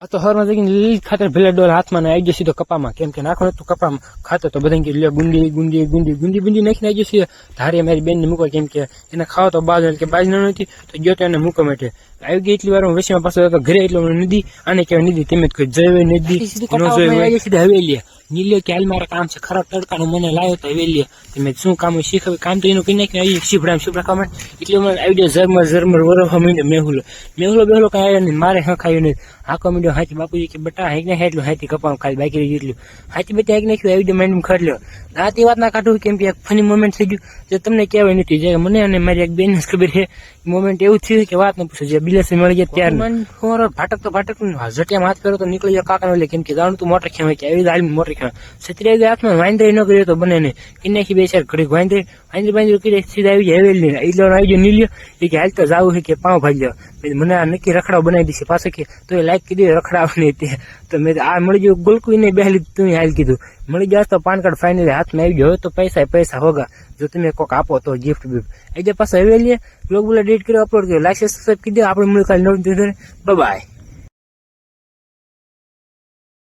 આ તો હરમાં જઈને લીલી ખાતર ભેલા ડોલ હાથમાં ને આવી જશે તો કપામાં કેમ કે નાખો તો કપામાં ખાતો તો બધા લે ગુંદી નાખીને આવી જશે ધારે મારી બેન ને મૂકો કેમ કે એને ખાવા તો બાજ કે બાજ નથી તો ગયો તો એને મૂકો માટે આવી ગઈ એટલી વાર હું વેસમાં પાછો તો ઘરે એટલો નદી આને કહેવાય નદી તમે જ જય નદી સીધા હવેલી નીલ્યો કે હાલ મારા કામ છે ખરાબ તડકાનું મને લાવ્યો તો હવેલી તમે શું કામ શીખવે કામ તો એનું કઈ નાખ્યું આવી શીભડા કામ એટલે મને આવી જાય ઝરમર વરવા માંડ્યો મેહુલો બેહલો કઈ આવ્યો નહીં મારે ખાયું નહીં હાકો મીડ્યો હાથી બાપુજી કે બટા હાઈક ના એટલું હાથી કપામાં ખાલી બાકી રહી એટલું હાથી બધી હાઈક નાખ્યું આવી જાય માઇન્ડ ખરી લ્યો આ તે વાત ના કાઢું કેમ કે એક ફની મોમેન્ટ થઈ ગયું જે તમને કહેવાય નથી જે મને અને મારી એક બેન ખબર છે મોમેન્ટ એવું થયું કે વાત ન પૂછો જે બિલેસ મળી ગયા ત્યારે ભાટક ઝટિયામાં હાથ કર્યો તો નીકળી ગયો કાકા લે કેમ કે જાણું તું મોટર ખેવાય કે આવી આવી મોટર ખેવા છત્રી હાથમાં વાંદરી ન કર્યો તો બને ને કે નાખી બે ચાર ઘડી વાંદરી કરી સીધા આવી જાય હવેલી એટલે આવી જાય નીલ્યો એ કે હાલ તો જાવું છે કે પાઉં ભાજી જાવ મને આ નક્કી રખડાવ બનાવી દીધી પાછો કે તો એ લાઈક કીધી રખડાવની તે તો મેં આ મળી ગયું ગોલકુઈ ને બેહલી તું હાલ કીધું મળી જાય તો પાન કાર્ડ ફાઇનલી હાથમાં આવી ગયો તો પૈસા હોગા જો તમે કોક આપો તો ગિફ્ટ બીફ્ટ એ જે પાછા હવેલી બ્લોગ બોલા ડેટ કર્યો અપલોડ કર્યો લાઈક સબસ્ક્રાઈબ કરી દો આપણે મળી કાલે નવું બાય.